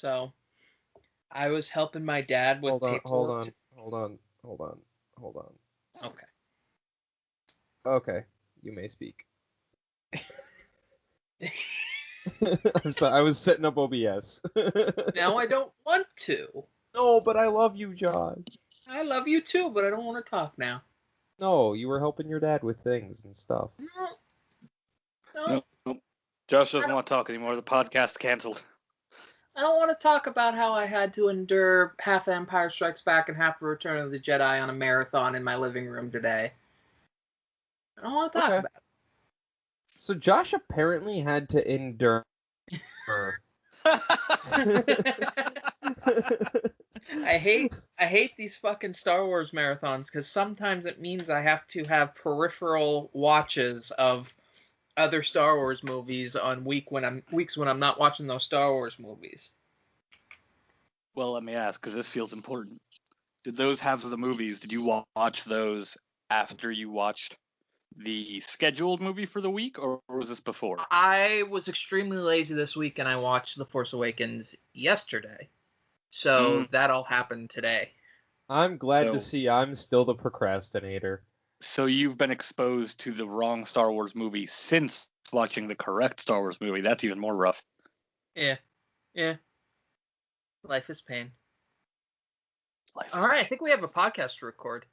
So I was helping my dad with paperwork. Hold on. Okay. Okay, you may speak. I'm sorry, I was setting up OBS. Now I don't want to. No, but I love you, Josh. I love you too, but I don't want to talk now. No, you were helping your dad with things and stuff. No. Josh doesn't want to talk anymore. The podcast's canceled. I don't want to talk about how I had to endure half Empire Strikes Back and half Return of the Jedi on a marathon in my living room today. I don't want to talk about it. So Josh apparently had to endure. I hate these fucking Star Wars marathons because sometimes it means I have to have peripheral watches of other Star Wars movies on weeks when I'm not watching those Star Wars movies. Well, let me ask, because this feels important. Did those halves of the movies, did you watch those after you watched the scheduled movie for the week, or was this before? I was extremely lazy this week, and I watched The Force Awakens yesterday. So that all happened today. I'm glad to see I'm still the procrastinator. So you've been exposed to the wrong Star Wars movie since watching the correct Star Wars movie. That's even more rough. Yeah. Life is pain. All right, I think we have a podcast to record.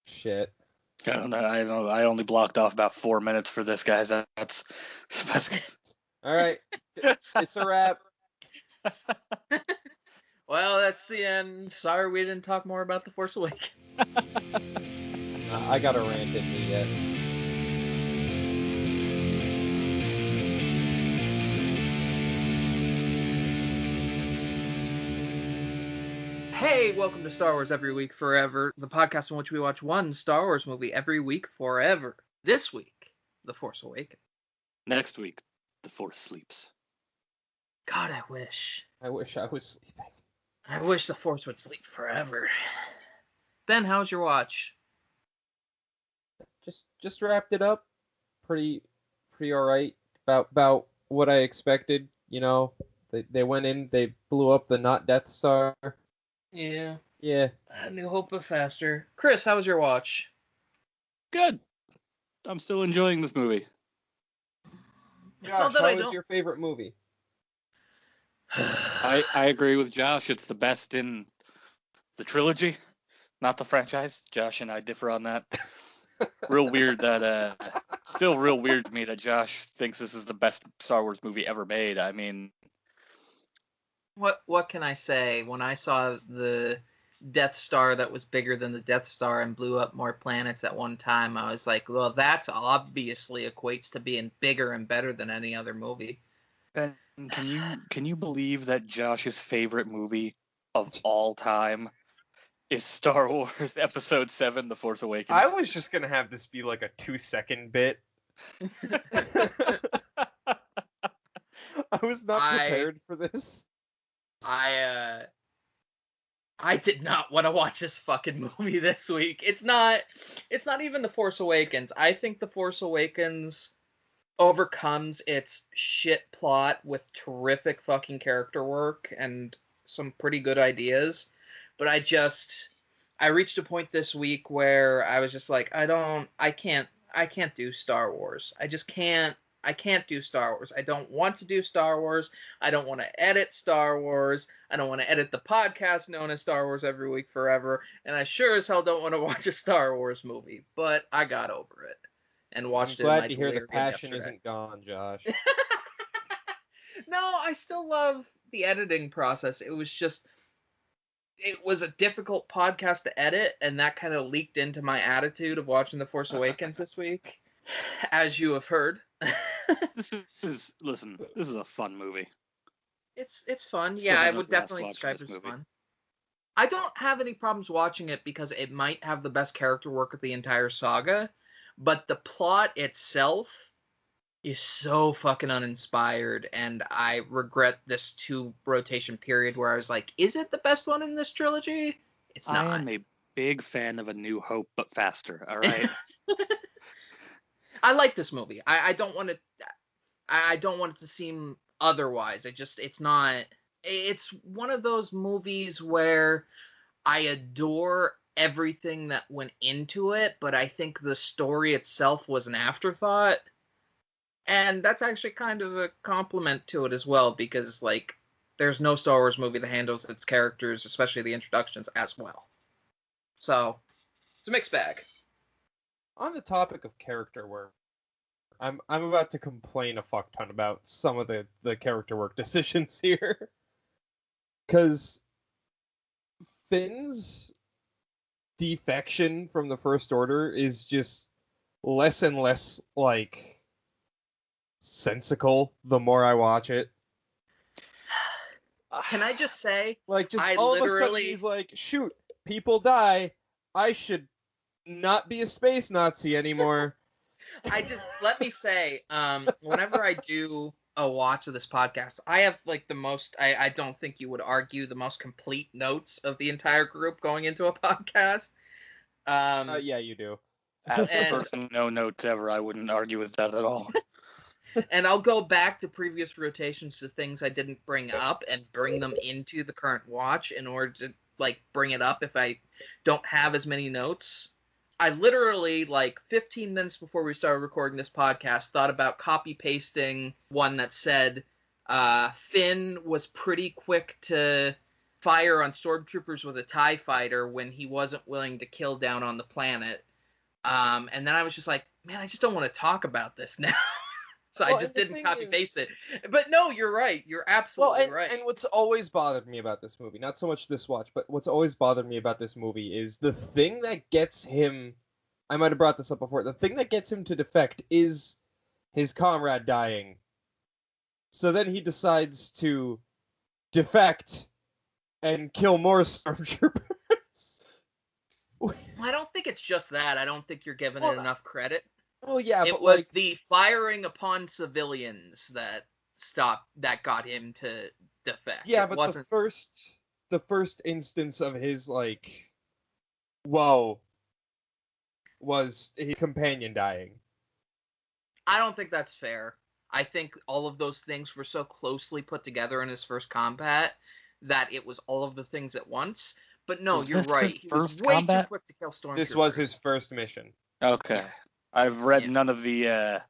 Shit. I only blocked off about 4 minutes for this, guys. That's all right. It's a wrap. Well, that's the end. Sorry we didn't talk more about The Force Awakens. I got a rant in me yet. Hey, welcome to Star Wars Every Week Forever, the podcast in which we watch one Star Wars movie every week forever. This week, The Force Awakens. Next week, The Force Sleeps. God, I wish. I wish I was sleeping. I wish the Force would sleep forever. Ben, how's your watch? Just wrapped it up. Pretty all right. About what I expected. You know, they went in, they blew up the not Death Star. Yeah. A New Hope but faster. Chris, how was your watch? Good. I'm still enjoying this movie. Josh, how was your favorite movie? I agree with Josh. It's the best in the trilogy, not the franchise. Josh and I differ on that. Real weird that still real weird to me that Josh thinks this is the best Star Wars movie ever made. I mean, what can I say? When I saw the Death Star that was bigger than the Death Star and blew up more planets at one time, I was like, well, that's obviously equates to being bigger and better than any other movie. Ben, can you believe that Josh's favorite movie of all time is Star Wars Episode 7, The Force Awakens? I was just gonna have this be like a 2-second bit. I was not prepared for this. I did not want to watch this fucking movie this week. It's not even The Force Awakens. I think The Force Awakens overcomes its shit plot with terrific fucking character work and some pretty good ideas. But I reached a point this week where I was just like, I can't do Star Wars. I can't do Star Wars. I don't want to do Star Wars. I don't want to edit Star Wars. I don't want to edit the podcast known as Star Wars Every Week Forever. And I sure as hell don't want to watch a Star Wars movie. But I got over it and watched it. I'm glad to hear the passion isn't gone, Josh. No, I still love the editing process. It was a difficult podcast to edit, and that kind of leaked into my attitude of watching The Force Awakens this week, as you have heard. This is a fun movie. It's fun. Yeah, I would definitely describe it as fun. I don't have any problems watching it because it might have the best character work of the entire saga, but the plot itself is so fucking uninspired, and I regret this 2 rotation period where I was like, is it the best one in this trilogy? It's not. I am a big fan of A New Hope, but faster, all right? I like this movie. I don't want it to seem otherwise. It's not. It's one of those movies where I adore everything that went into it, but I think the story itself was an afterthought. And that's actually kind of a compliment to it as well, because, like, there's no Star Wars movie that handles its characters, especially the introductions, as well. So, it's a mixed bag. On the topic of character work, I'm about to complain a fuck ton about some of the character work decisions here. Because Finn's defection from the First Order is just less and less, like, sensical the more I watch it. Can I just say, like, just all of a sudden he's like, shoot, people die, I should not be a space Nazi anymore. Let me say, whenever I do a watch of this podcast, I have, like, the most, I don't think you would argue, the most complete notes of the entire group going into a podcast. Yeah, you do. As a person, no notes ever, I wouldn't argue with that at all. And I'll go back to previous rotations to things I didn't bring up and bring them into the current watch in order to, like, bring it up if I don't have as many notes. I literally, like, 15 minutes before we started recording this podcast, thought about copy-pasting one that said Finn was pretty quick to fire on stormtroopers with a TIE fighter when he wasn't willing to kill down on the planet. And then I was just like, man, I just don't want to talk about this now. So I just didn't copy-paste it. But no, you're right. You're absolutely right. And what's always bothered me about this movie, not so much this watch, but what's always bothered me about this movie is the thing that gets him, I might have brought this up before, the thing that gets him to defect is his comrade dying. So then he decides to defect and kill more stormtroopers. I don't think it's just that. I don't think you're giving it enough credit. Well, yeah, it was the firing upon civilians that got him to defect. Yeah, but the first instance of his, like, whoa, was his companion dying. I don't think that's fair. I think all of those things were so closely put together in his first combat that it was all of the things at once. But no, you're right. He was way too quick to kill stormtroopers. This was his first mission. Okay. I've read none of the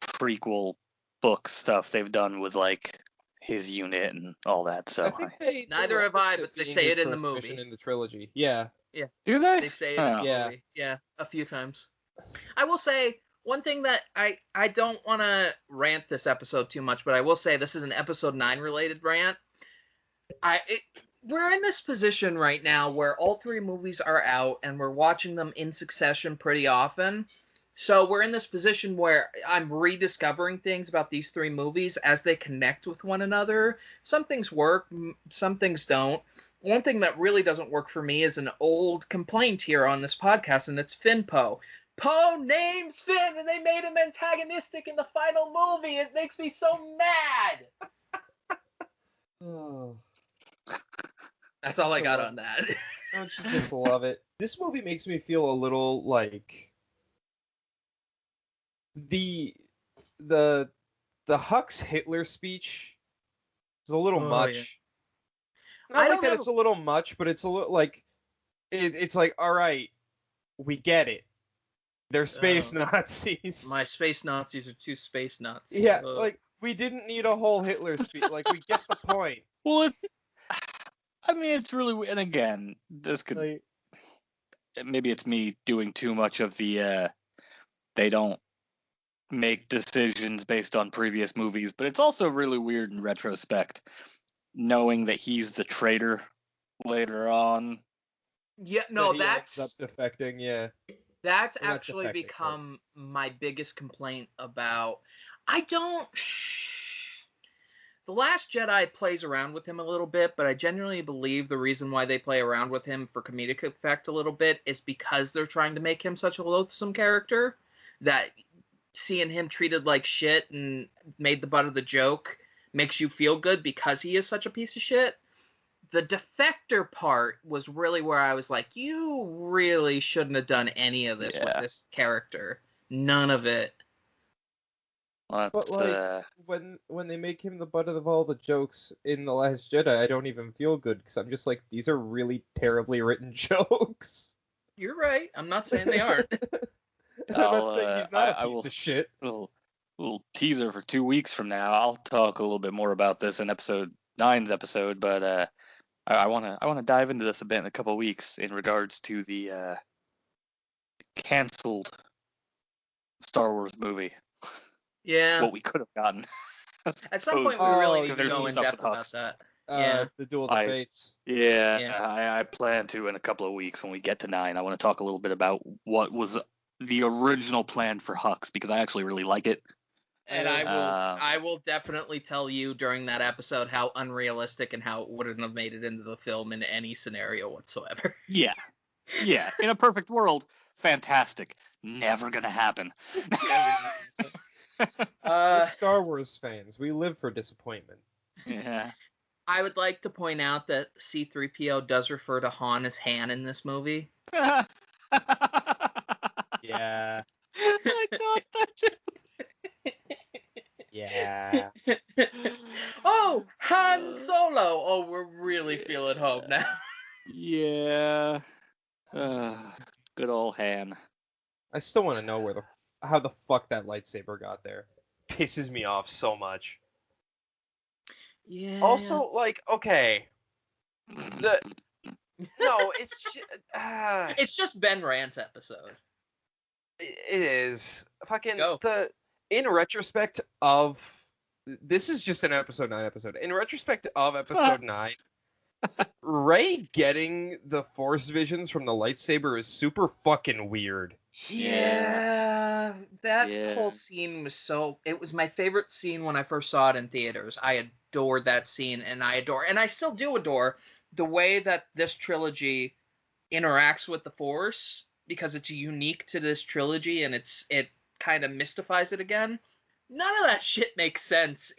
prequel book stuff they've done with, like, his unit and all that. So neither have I, but they say it in the movie. In the trilogy, yeah. Yeah. Do they? They say it in the movie. Yeah, a few times. I will say one thing that I don't want to rant this episode too much, but I will say this is an episode 9 related rant. We're in this position right now where all 3 movies are out and we're watching them in succession pretty often. So we're in this position where I'm rediscovering things about these 3 movies as they connect with one another. Some things work, some things don't. One thing that really doesn't work for me is an old complaint here on this podcast, and it's Finn Poe. Poe names Finn and they made him antagonistic in the final movie. It makes me so mad. Oh. That's all I got on that. Don't you just love it? This movie makes me feel a little like the Hux Hitler speech is a little much. Yeah. Not like that it's a little much, but it's a little like it's like, all right, we get it. They're space Nazis. My space Nazis are 2 space Nazis. Yeah, like we didn't need a whole Hitler speech. Like we get the point. Well, I mean, it's really, and again, this could, maybe it's me doing too much of the, they don't make decisions based on previous movies, but it's also really weird in retrospect, knowing that he's the traitor later on. Yeah, no, that's ends up defecting, yeah. That's actually become my biggest complaint about, The Last Jedi plays around with him a little bit, but I genuinely believe the reason why they play around with him for comedic effect a little bit is because they're trying to make him such a loathsome character that seeing him treated like shit and made the butt of the joke makes you feel good because he is such a piece of shit. The defector part was really where I was like, you really shouldn't have done any of this with this character. None of it. But like, when they make him the butt of all the jokes in The Last Jedi, I don't even feel good because I'm just like, these are really terribly written jokes. You're right. I'm not saying they aren't. And I'm not saying he's not a piece of shit. Little teaser for 2 weeks from now. I'll talk a little bit more about this in episode 9's episode, but I wanna dive into this a bit in a couple of weeks in regards to the canceled Star Wars movie. Yeah. What we could have gotten. At some point, we really need to there's go some in stuff depth with about Hux. that. The Duel of the Fates. I plan to in a couple of weeks when we get to 9. I want to talk a little bit about what was the original plan for Hux, because I actually really like it. And I will definitely tell you during that episode how unrealistic and how it wouldn't have made it into the film in any scenario whatsoever. Yeah. In a perfect world, fantastic. Never gonna happen. We're Star Wars fans. We live for disappointment. Yeah. I would like to point out that C-3PO does refer to Han as Han in this movie. Yeah. I thought that too. Yeah. Oh, Han Solo! Oh, we're really feeling home now. Yeah. Good old Han. I still want to know how the fuck that lightsaber got there. Pisses me off so much. Yeah. Also, like, okay. It's just Ben Rant's episode. It is. Fucking Go. In retrospect of, this is just an episode 9 episode. In retrospect of episode 9, Rey getting the Force visions from the lightsaber is super fucking weird. Yeah, that whole scene was it was my favorite scene when I first saw it in theaters. I adored that scene, and I still do adore the way that this trilogy interacts with the Force, because it's unique to this trilogy and it kind of mystifies it again. None of that shit makes sense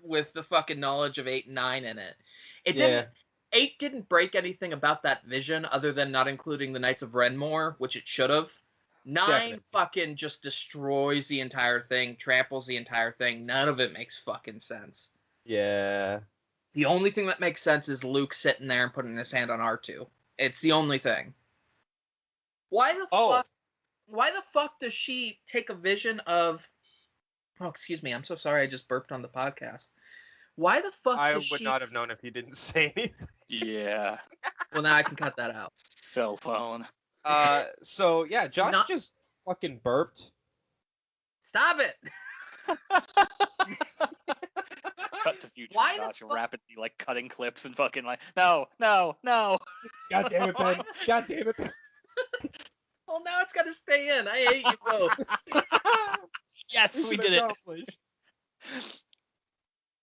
with the fucking knowledge of 8 and 9 in it. It didn't. 8 didn't break anything about that vision other than not including the Knights of Ren more, which it should have. 9 Definitely. fucking just destroys the entire thing, tramples the entire thing. None of it makes fucking sense. Yeah. The only thing that makes sense is Luke sitting there and putting his hand on R2. It's the only thing. Why the fuck does she take a vision of... Oh, excuse me. I'm so sorry. I just burped on the podcast. Why the fuck I does she... would not have known if you didn't say anything. Yeah. Well, now I can cut that out. Cell phone. So, yeah, Josh just fucking burped. Stop it! Cut to future Why the Josh fuck- rapidly, like, cutting clips and fucking like, no. God damn it, Ben. God damn it, Ben. Well, now it's got to stay in. I hate you both. Yes, we did it.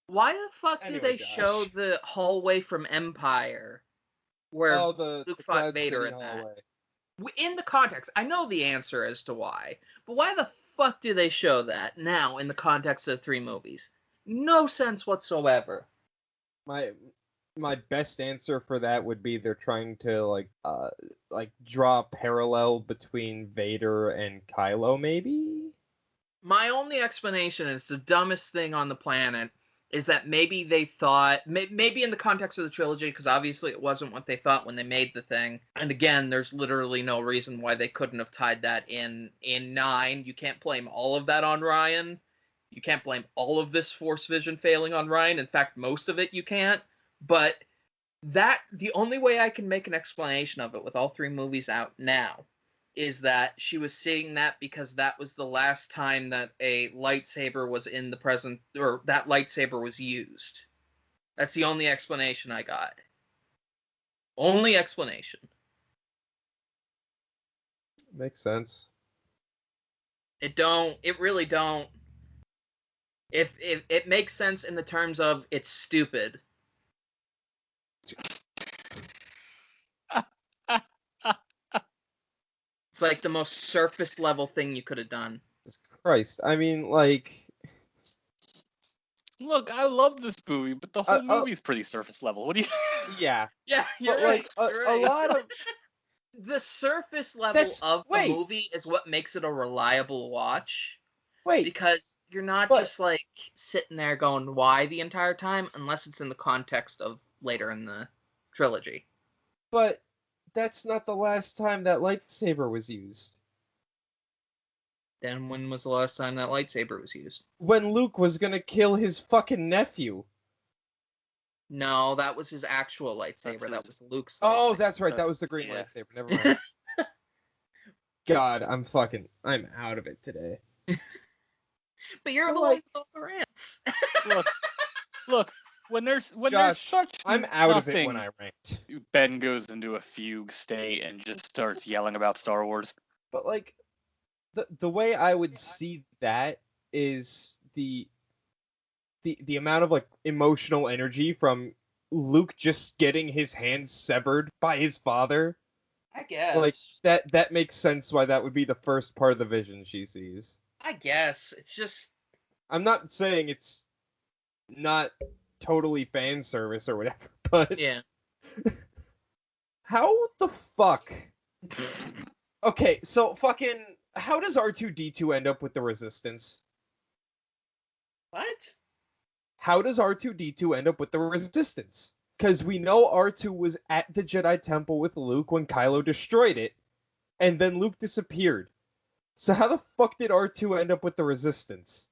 Why the fuck Anyway, do they Josh. show the hallway from Empire where the Luke fought Cloud Vader City in that? hallway. In the context, I know the answer as to why, but why the fuck do they show that now in the context of the 3 movies? No sense whatsoever. My best answer for that would be they're trying to like draw a parallel between Vader and Kylo, maybe? My only explanation is the dumbest thing on the planet is that maybe they thought, maybe in the context of the trilogy, because obviously it wasn't what they thought when they made the thing. And again, there's literally no reason why they couldn't have tied that in 9. You can't blame all of that on Ryan. You can't blame all of this Force vision failing on Ryan. In fact, most of it you can't. But the only way I can make an explanation of it with all 3 movies out now is that she was seeing that because that was the last time that a lightsaber was in the present, or that lightsaber was used. That's the only explanation I got. Only explanation. Makes sense. It really don't. If it makes sense in the terms of it's stupid. It's like the most surface level thing you could have done. Jesus Christ. I mean, like... Look, I love this movie, but the whole movie's pretty surface level. What do you... Yeah. Yeah, you're But, right. like, You're a right. lot of... The surface level of the Wait. movie is what makes it a reliable watch. Wait. Because you're not But- just like sitting there going why the entire time, unless it's in the context of later in the trilogy. But that's not the last time that lightsaber was used. Then when was the last time that lightsaber was used? When Luke was gonna kill his fucking nephew. No, that was his actual lightsaber. That's That his- was Luke's. Oh, lightsaber. that's right. That was the green Yeah. lightsaber. Never mind. God, I'm out of it today. But you're So, the like- one with all the rants. Look. When there's Josh, such I'm out of it nothing, when I rant. Ben goes into a fugue state and just starts yelling about Star Wars. But like, the way I would see that is the amount of like emotional energy from Luke just getting his hand severed by his father. I guess. Like that makes sense why that would be the first part of the vision she sees. I guess it's just. I'm not saying it's not totally fan service or whatever, but Yeah. how the fuck? Okay, so fucking how does R2D2 end up with the Resistance? What? How does R2D2 end up with the Resistance? Because we know R2 was at the Jedi Temple with Luke when Kylo destroyed it, and then Luke disappeared. So how the fuck did R2 end up with the Resistance?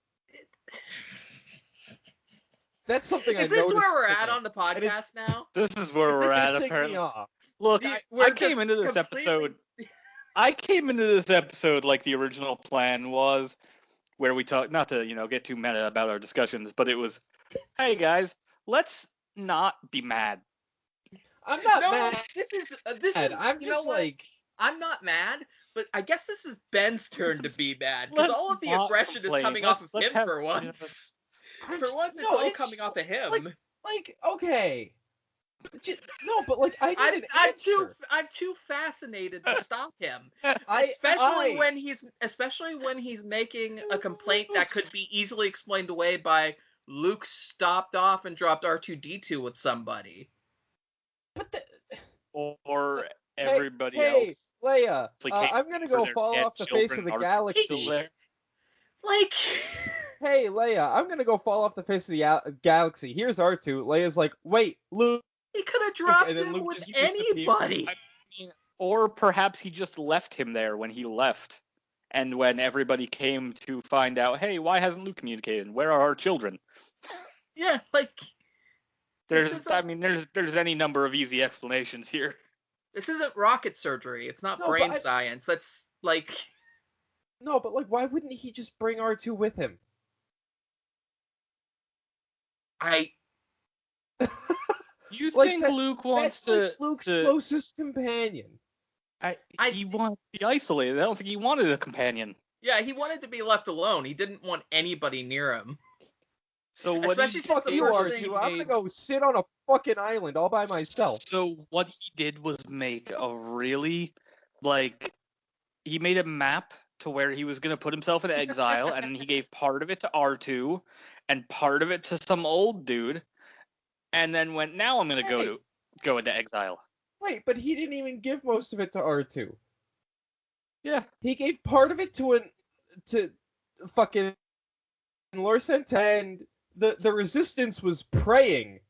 That's something I Is this noticed where we're today. at on the podcast now? This is where It's we're at, pissing me apparently. off. Look, We're I came just into this completely- episode. I came into this episode like the original plan was, where we talk, not to get too meta about our discussions, but it was, hey guys, let's not be mad. I'm not No, mad. this is. I'm you know just what? like, I'm not mad, but I guess this is Ben's turn to be mad because Let's all of the not aggression complain. is coming off of Let's him have- for once. For once, it's all coming off of him. like okay. No, but like I need an answer. I'm too fascinated to stop him. I- Especially when he's making a complaint that could be easily explained away by Luke stopped off and dropped R2D2 with somebody. But Or everybody hey, else. Leia, It's like, I'm gonna for go their fall dead off the face of children, the are still galaxy. there. Like, Hey, Leia, I'm gonna go fall off the face of the galaxy. Here's R2. Leia's like, wait, Luke. he could have dropped and then him Luke with just disappeared. anybody. Or perhaps he just left him there when he left. And when everybody came to find out, hey, why hasn't Luke communicated? Where are our children? Yeah, like There's This isn't- there's any number of easy explanations here. this isn't rocket surgery. It's not No, brain but science. That's like No, but like, why wouldn't he just bring R2 with him? You Like, think that- Luke wants That's to? like Luke's to- closest companion. He wanted to be isolated. I don't think he wanted a companion. Yeah, he wanted to be left alone. He didn't want anybody near him. So what? Especially He, since Fuck the you, first R2. thing I'm gonna go sit on a fucking island all by myself. so what he did was make a really he made a map to where he was gonna put himself in exile, and then he gave part of it to R2 and part of it to some old dude, and then went, now I'm gonna go into exile. Wait, but he didn't even give most of it to R2. Yeah. He gave part of it to fucking Lorcent, and the Resistance was praying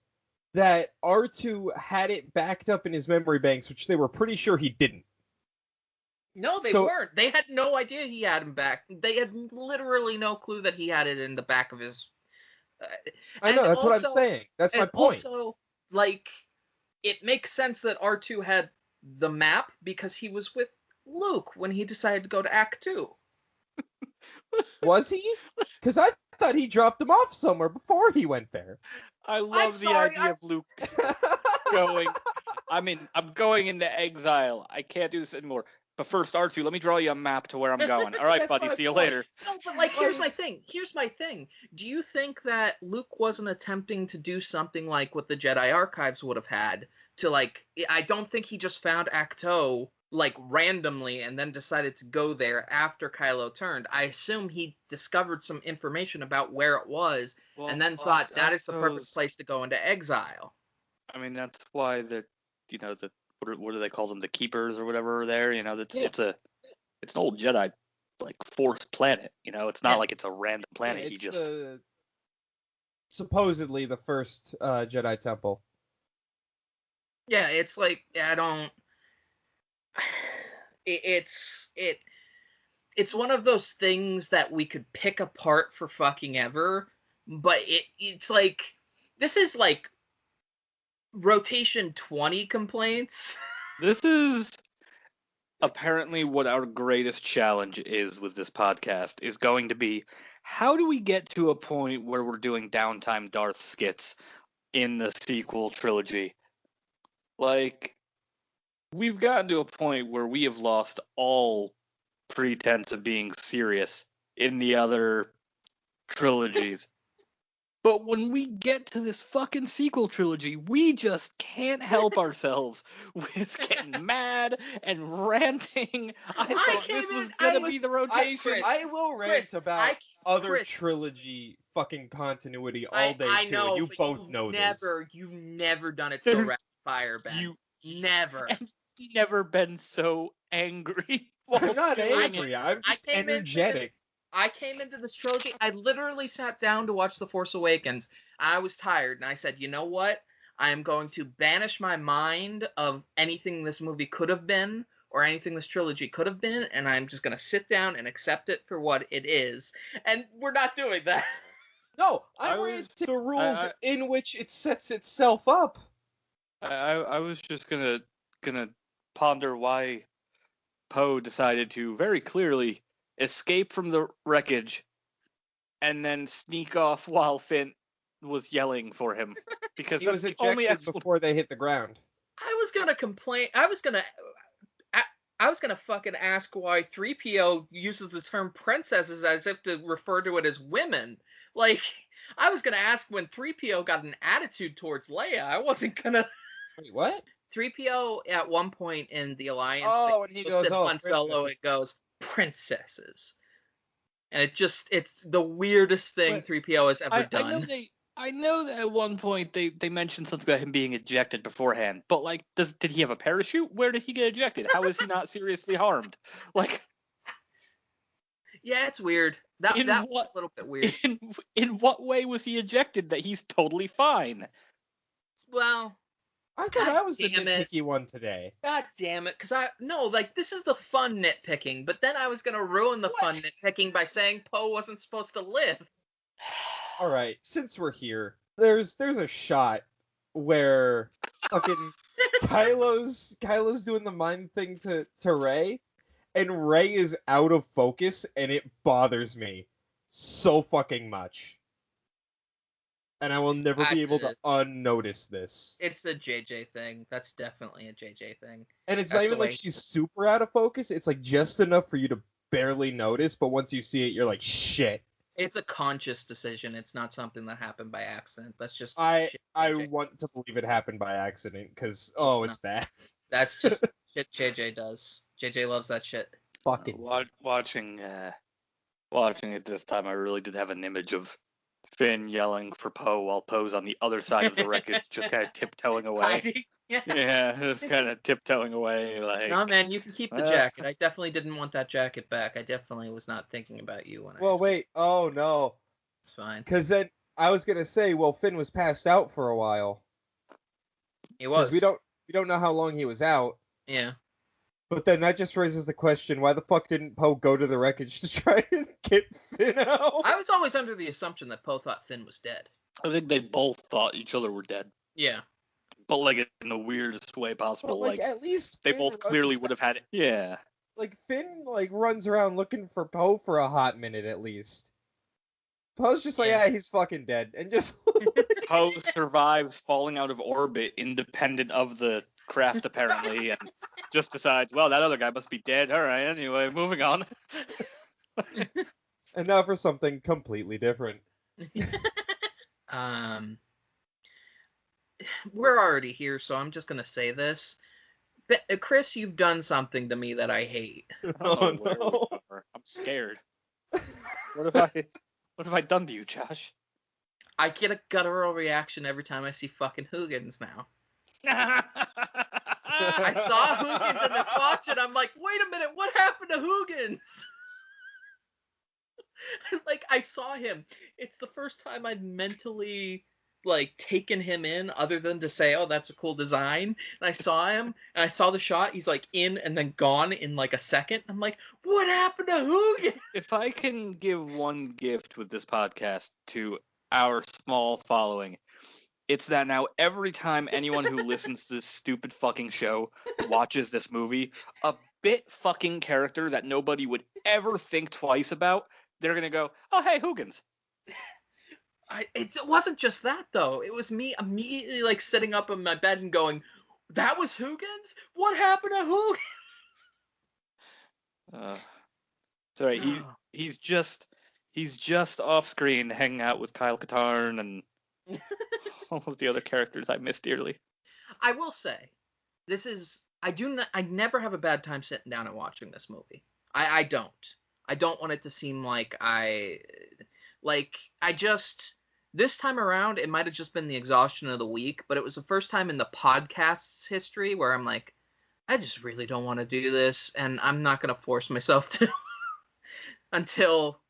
that R2 had it backed up in his memory banks, which they were pretty sure he didn't. No, they So- weren't. They had no idea he had him back. They had literally no clue that he had it in the back of his. I know, And that's what I'm also- saying. That's my And point. also, like, it makes sense that R2 had the map because he was with Luke when he decided to go to Act 2. Was he? Because I thought he dropped him off somewhere before he went there. I love the sorry, idea of Luke going. I'm going into exile. I can't do this anymore. But first, R2, let me draw you a map to where I'm going. All right, That's buddy. my See you point. later. No, but like, here's my thing. Do you think that Luke wasn't attempting to do something like what the Jedi Archives would have had to like? I don't think he just found Acto like randomly and then decided to go there after Kylo turned. I assume he discovered some information about where it was and then thought that is the perfect place to go into exile. I mean, that's why what do they call them? The keepers or whatever are there. It's an old Jedi like forced planet. You know, it's not like it's a random planet. Yeah, it's supposedly the first Jedi temple. Yeah, it's like I don't. It's one of those things that we could pick apart for fucking ever, but it's like this is like rotation 20 complaints. This is apparently what our greatest challenge is with this podcast is going to be, how do we get to a point where we're doing downtime Darth skits in the sequel trilogy? Like, we've gotten to a point where we have lost all pretense of being serious in the other trilogies. But when we get to this fucking sequel trilogy, we just can't help ourselves with getting mad and ranting. I thought this was gonna be the rotation. I will rant about other trilogy fucking continuity all day I too, know, and you both know this. You've never done it so rapid fire, Ben. You never. And you've never been so angry. I'm not angry. I'm just energetic. I came into this trilogy. I literally sat down to watch The Force Awakens. I was tired, and I said, you know what? I am going to banish my mind of anything this movie could have been or anything this trilogy could have been, and I'm just going to sit down and accept it for what it is. And we're not doing that. No, I read the rules in which it sets itself up. I was just gonna ponder why Poe decided to very clearly escape from the wreckage and then sneak off while Finn was yelling for him, because he was ejected before they hit the ground. I was gonna complain. I was gonna fucking ask why 3PO uses the term princesses as if to refer to it as women. Like, I was gonna ask when 3PO got an attitude towards Leia. I wasn't gonna. Wait, what? 3PO at one point in the Alliance. Oh, when he goes, Han Solo, it goes princesses, and it's the weirdest thing 3PO has ever done. I know that at one point they mentioned something about him being ejected beforehand, but like, did he have a parachute? Where did he get ejected? How is he not seriously harmed? Like, yeah, it's weird. That was a little bit weird. In what way was he ejected that he's totally fine? Well, I thought I was the nitpicky one today. God damn it, this is the fun nitpicking, but then I was gonna ruin the fun nitpicking by saying Poe wasn't supposed to live. All right, since we're here, there's a shot where fucking Kylo's doing the mind thing to Rey, and Rey is out of focus, and it bothers me so fucking much. And I will never be able to unnotice this. It's a JJ thing. That's definitely a JJ thing. And it's not even like she's super out of focus. It's like just enough for you to barely notice, but once you see it, you're like, shit. It's a conscious decision. It's not something that happened by accident. That's just I want to believe it happened by accident, because, it's bad. That's just shit JJ does. JJ loves that shit. Fucking watching it this time, I really did have an image of Finn yelling for Poe while Poe's on the other side of the wreckage, just kind of tiptoeing away. Yeah, just kind of tiptoeing away. Like, no, man, you can keep the jacket. I definitely didn't want that jacket back. I definitely was not thinking about you when I. Well, wait. Oh no. It's fine. Because then I was gonna say, well, Finn was passed out for a while. He was. We don't know how long he was out. Yeah. But then that just raises the question, why the fuck didn't Poe go to the wreckage to try and get Finn out? I was always under the assumption that Poe thought Finn was dead. I think they both thought each other were dead. Yeah. But like in the weirdest way possible. But, like at least they both clearly would have had it. Yeah. Like Finn runs around looking for Poe for a hot minute at least. Poe's just like, yeah, he's fucking dead, and just Poe survives falling out of orbit independent of the craft apparently, and just decides, well, that other guy must be dead. All right, anyway, moving on. And now for something completely different. We're already here, so I'm just gonna say this. Chris, you've done something to me that I hate. Oh no! I'm scared. What have I done to you, Josh? I get a guttural reaction every time I see fucking Hoogenz now. I saw Hoogenz in this watch, and I'm like, wait a minute, what happened to Hoogenz? Like, I saw him. It's the first time I'd mentally, like, taken him in other than to say, oh, that's a cool design. And I saw him, and I saw the shot. He's, like, in and then gone in, like, a second. I'm like, what happened to Hoogan? If I can give one gift with this podcast to our small following, it's that now every time anyone who listens to this stupid fucking show watches this movie, a bit fucking character that nobody would ever think twice about, they're going to go, oh, hey, Hoogenz. It wasn't just that, though. It was me immediately, like, sitting up in my bed and going, that was Hoogenz? What happened to Hoogenz? Sorry, he's just off screen hanging out with Kyle Katarn and all of the other characters I miss dearly. I will say, I never have a bad time sitting down and watching this movie. I don't. I don't want it to seem like this time around, it might have just been the exhaustion of the week, but it was the first time in the podcast's history where I'm like, I just really don't want to do this, and I'm not going to force myself to until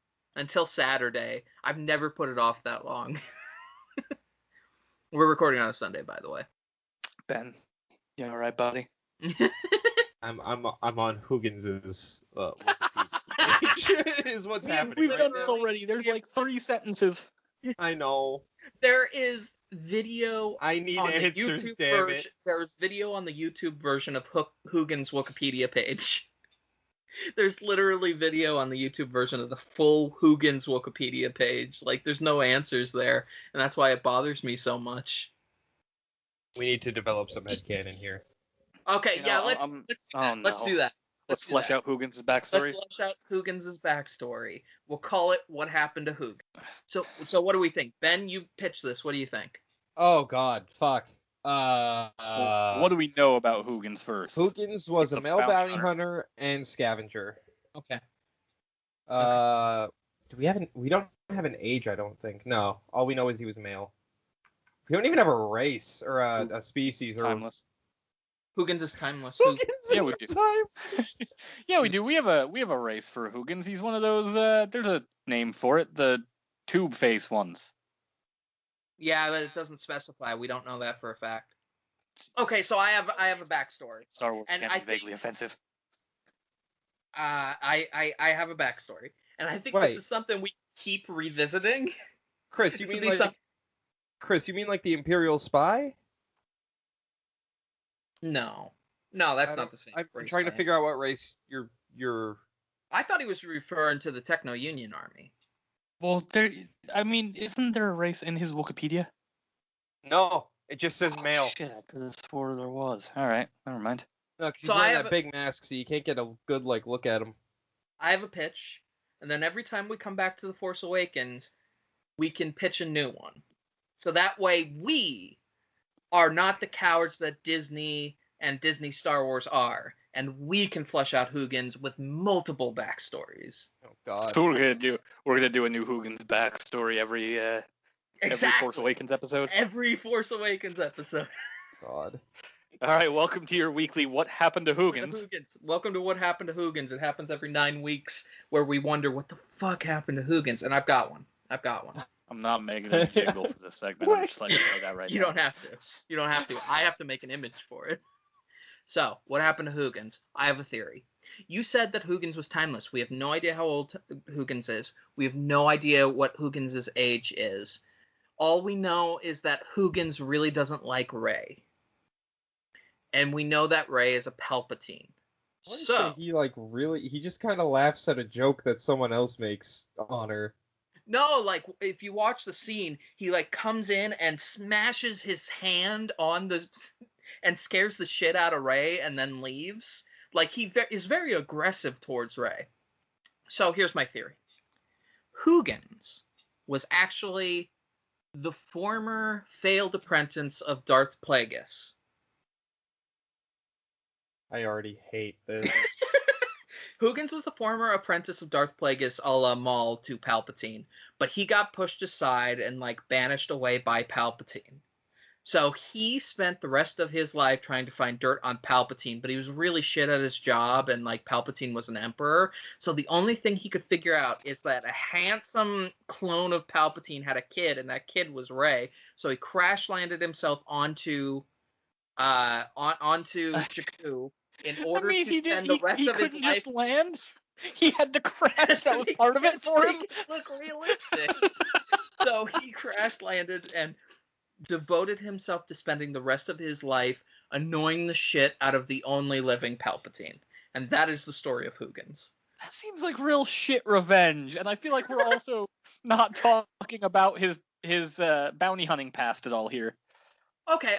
Saturday. I've never put it off that long. We're recording on a Sunday, by the way. Ben, you all right, buddy? I'm on Hoogens's Wikipedia. Is what's happening. We've right done now. this already. There's like 3 sentences. I know. There is video. I need on the answers, YouTube damn version. it. There's video on the YouTube version of Hoogen's Wikipedia page. There's literally video on the YouTube version of the full Hoogen's Wikipedia page. Like, there's no answers there, and that's why it bothers me so much. We need to develop some headcanon here. Okay, You know, let's do that. Let's flesh out Hoogen's backstory. Let's flesh out Hoogen's backstory. We'll call it What Happened to Hoogen. So what do we think? Ben, you pitched this. What do you think? Oh God, fuck. Well, what do we know about Hoogen's first? Hoogenz was He's a male bounty hunter and scavenger. Okay. We don't have an age, I don't think. No, all we know is he was male. We don't even have a race or a species. He's timeless. Hoogen's is timeless. Yeah, we do. Time. Yeah, we do. We have a race for Hoogenz. He's one of those. There's a name for it. The tube face ones. Yeah, but it doesn't specify. We don't know that for a fact. Okay, so I have a backstory. Star Wars And can I be vaguely offensive. I have a backstory, and I think Wait. this is something we keep revisiting. Chris, you This mean will be like Chris? You mean like the Imperial spy? No, that's not the same. I'm race trying to by figure out what race you're. I thought he was referring to the Techno Union Army. Well, isn't there a race in his Wikipedia? No, it just says male. Shit, I could have swore there was. All right, never mind. No, because he's So I wearing have that a- big mask, so you can't get a good look at him. I have a pitch, and then every time we come back to The Force Awakens, we can pitch a new one. So that way we are not the cowards that Disney and Disney Star Wars are, and we can flesh out Hoogen's with multiple backstories. Oh God. So we're gonna do a new Hoogen's backstory every Force Awakens episode. Every Force Awakens episode. God. All right, welcome to your weekly What Happened to Hoogen's. Welcome to What Happened to Hoogen's. It happens every 9 weeks where we wonder what the fuck happened to Hoogen's, and I've got one. I'm not making a jingle for this segment. I'm just letting you know that right You now. don't have to. You don't have to. I have to make an image for it. So, what happened to Hoogen's? I have a theory. You said that Hoogen's was timeless. We have no idea how old Hoogen's is. We have no idea what Hoogen's age is. All we know is that Hoogen's really doesn't like Rey. And we know that Rey is a Palpatine. So He just kind of laughs at a joke that someone else makes on her. no, like if you watch the scene, he like comes in and smashes his hand on the and scares the shit out of Rey and then leaves. Like he is very aggressive towards Rey. So here's my theory. Hoogen's was actually the former failed apprentice of Darth Plagueis. I already hate this. Hoogen's was the former apprentice of Darth Plagueis a la Maul to Palpatine, but he got pushed aside and like banished away by Palpatine. So he spent the rest of his life trying to find dirt on Palpatine, but he was really shit at his job, and like Palpatine was an emperor. So the only thing he could figure out is that a handsome clone of Palpatine had a kid, and that kid was Rey. So he crash landed himself onto Jakku in order to spend the rest he of his couldn't life. just land. He had to crash. That was part of it for him. Look realistic. So he crash landed and devoted himself to spending the rest of his life annoying the shit out of the only living Palpatine. And that is the story of Hoogenz. That seems like real shit revenge, and I feel like we're also not talking about his bounty hunting past at all here. Okay.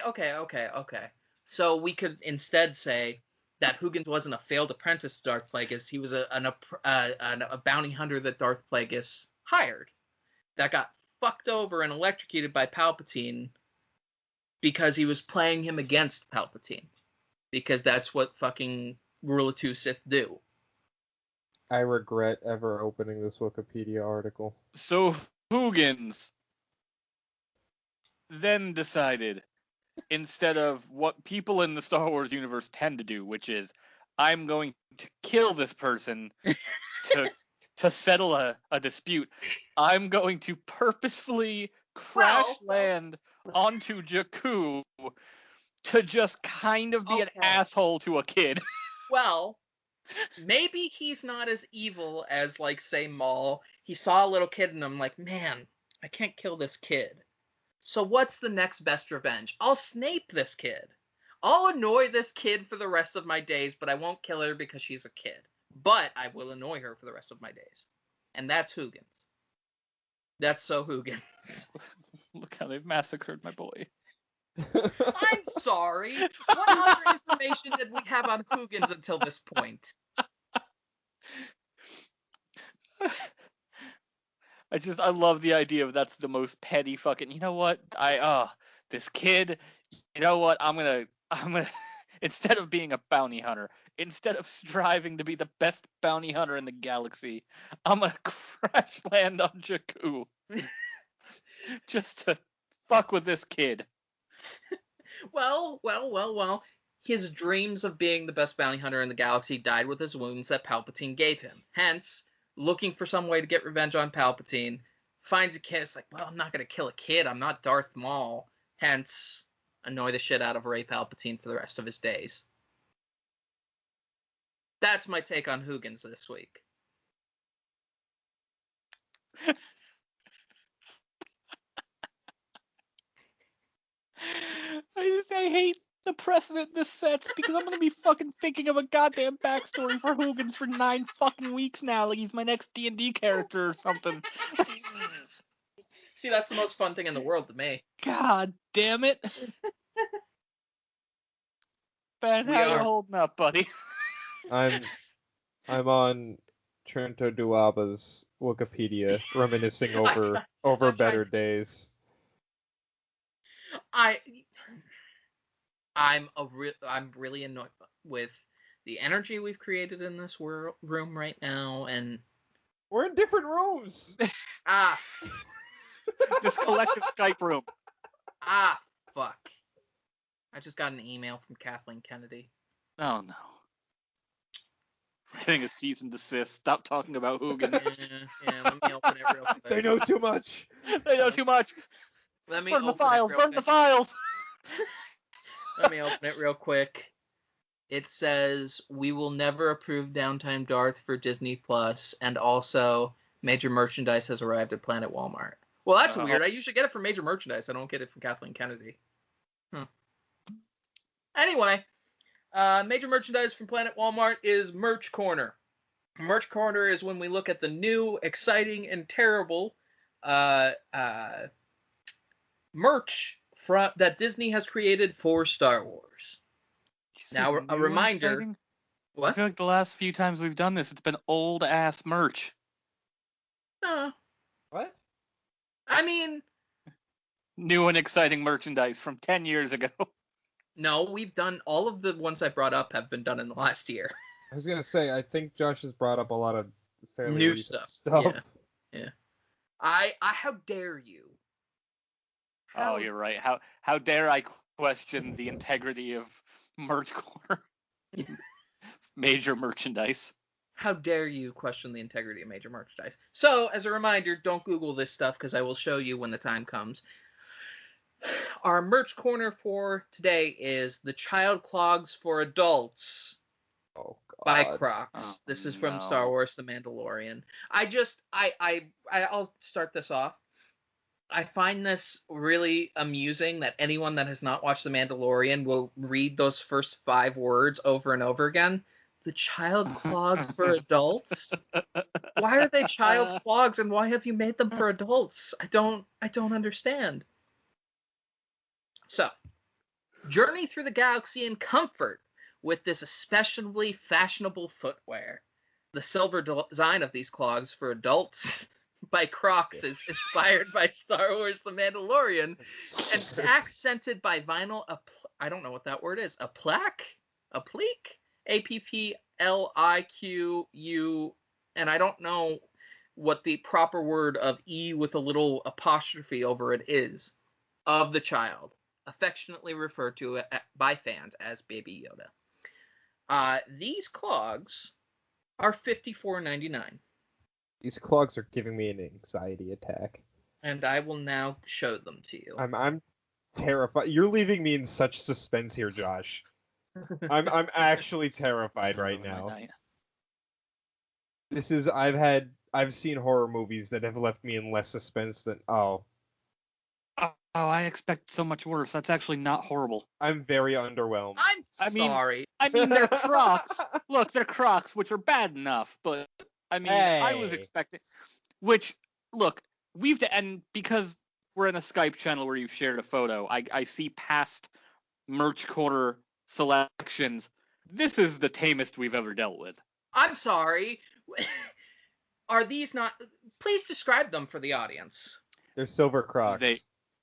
So we could instead say that Hoogenz wasn't a failed apprentice to Darth Plagueis. He was a bounty hunter that Darth Plagueis hired that got fucked over and electrocuted by Palpatine because he was playing him against Palpatine. Because that's what fucking Rule of Two Sith do. I regret ever opening this Wikipedia article. So Hoogenz then decided, instead of what people in the Star Wars universe tend to do, which is, I'm going to kill this person to settle a dispute, I'm going to purposefully crash land onto Jakku to just kind of be an asshole to a kid. Well, maybe he's not as evil as, like, say, Maul. He saw a little kid and I'm like, man, I can't kill this kid. So what's the next best revenge? I'll Snape this kid. I'll annoy this kid for the rest of my days, but I won't kill her because she's a kid. But I will annoy her for the rest of my days. And that's Hoogenz. That's so Hoogenz. Look how they've massacred my boy. I'm sorry. What other information did we have on Hoogenz until this point? I love the idea of that's the most petty fucking, you know what? This kid, you know what? I'm gonna instead of being a bounty hunter, instead of striving to be the best bounty hunter in the galaxy, I'm gonna crash land on Jakku. Just to fuck with this kid. Well. His dreams of being the best bounty hunter in the galaxy died with his wounds that Palpatine gave him. Hence, looking for some way to get revenge on Palpatine, finds a kid. It's like, well, I'm not going to kill a kid. I'm not Darth Maul. Hence, annoy the shit out of Rey Palpatine for the rest of his days. That's my take on Hoogenz this week. I hate the precedent this sets because I'm gonna be fucking thinking of a goddamn backstory for Hoogenz for 9 fucking weeks now, like he's my next D&D character or something. See, that's the most fun thing in the world to me. God damn it. Ben, how you holding up, buddy? I'm on Trento Duaba's Wikipedia, reminiscing over better days. I'm really annoyed with the energy we've created in this room right now, and we're in different rooms. This collective Skype room. Fuck. I just got an email from Kathleen Kennedy. Oh no. We're getting a cease and desist. Stop talking about Hoogenz. Yeah, let me open it real quick. They know too much. They know too much. Let me burn the files. Burn the files. Let me open it real quick. It says, we will never approve Downtime Darth for Disney Plus, and also major merchandise has arrived at Planet Walmart. Well, that's weird. I usually get it from major merchandise. I don't get it from Kathleen Kennedy. Anyway, major merchandise from Planet Walmart is Merch Corner. Merch Corner is when we look at the new, exciting, and terrible merch that Disney has created for Star Wars. Now, a reminder. Exciting? What? I feel like the last few times we've done this, it's been old ass merch. What? I mean, new and exciting merchandise from 10 years ago. No, we've done all of the ones I brought up have been done in the last year. I was gonna say, I think Josh has brought up a lot of fairly new recent stuff. stuff. Yeah. How dare you? Oh, you're right. How dare I question the integrity of Merch Corner major merchandise? How dare you question the integrity of major merchandise? So, as a reminder, don't Google this stuff because I will show you when the time comes. Our merch corner for today is the Child Clogs for Adults Oh God. by Crocs. Oh, This is from no. Star Wars: The Mandalorian. I'll start this off. I find this really amusing that anyone that has not watched The Mandalorian will read those first 5 words over and over again. The Child Clogs for Adults? Why are they child clogs and why have you made them for adults? I don't understand. So, journey through the galaxy in comfort with this especially fashionable footwear. The silver design of these clogs for adults by Crocs is inspired by Star Wars: The Mandalorian and accented by vinyl. I don't know what that word is. A pleque? APPLIQU, and I don't know what the proper word of E with a little apostrophe over it is, of the child, affectionately referred to by fans as Baby Yoda. These clogs are $54.99. These clogs are giving me an anxiety attack. And I will now show them to you. I'm terrified. You're leaving me in such suspense here, Josh. I'm actually terrified right now. This is I've seen horror movies that have left me in less suspense than Oh, I expect so much worse. That's actually not horrible. I'm very underwhelmed. I'm sorry. I mean, they're Crocs. Look, they're Crocs, which are bad enough, but I mean, I was Hey. expecting. Look, and because we're in a Skype channel where you've shared a photo, I see past merch corner selections. This is the tamest we've ever dealt with. I'm sorry. Are these not? Please describe them for the audience. They're silver Crocs.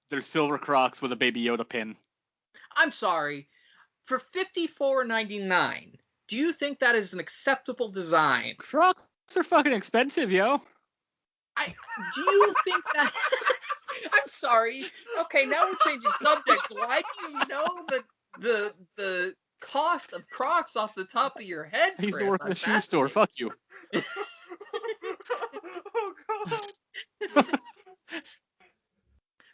They're silver Crocs with a Baby Yoda pin. I'm sorry. For $54.99, do you think that is an acceptable design? Crocs are fucking expensive, yo. Do you think that? I'm sorry. Okay, now we're changing subjects. Why do you know the cost of Crocs off the top of your head, I used to Chris? work in I'm a shoe store. Fuck you. Oh God.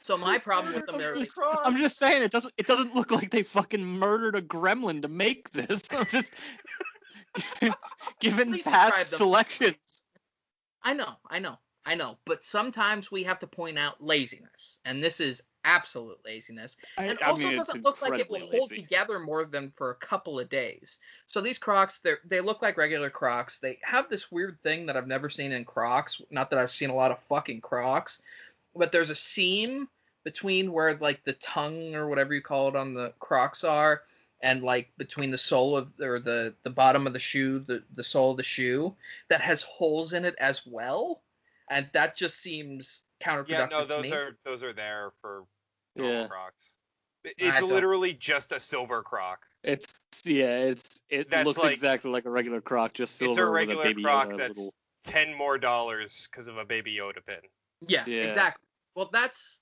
So my problem with them is I'm just saying it doesn't look like they fucking murdered a gremlin to make this. I'm just given Please past describe them. selections. I know, but sometimes we have to point out laziness, and this is absolute laziness. And also doesn't look like it will hold together more than for a couple of days. So these Crocs, they look like regular Crocs. They have this weird thing that I've never seen in Crocs. Not that I've seen a lot of fucking Crocs, but there's a seam between where like the tongue or whatever you call it on the Crocs are, and like between the sole of or the bottom of the shoe, the sole of the shoe that has holes in it as well, and that just seems counterproductive. Yeah, no, to me. those are there for Yeah. Crocs. It's literally just a silver Croc. It That's looks like- exactly like a regular Croc, just silver It's a with a regular Baby Croc Yoda that's little. $10 more because of a Baby Yoda pin. Yeah, Yeah. exactly. Well, that's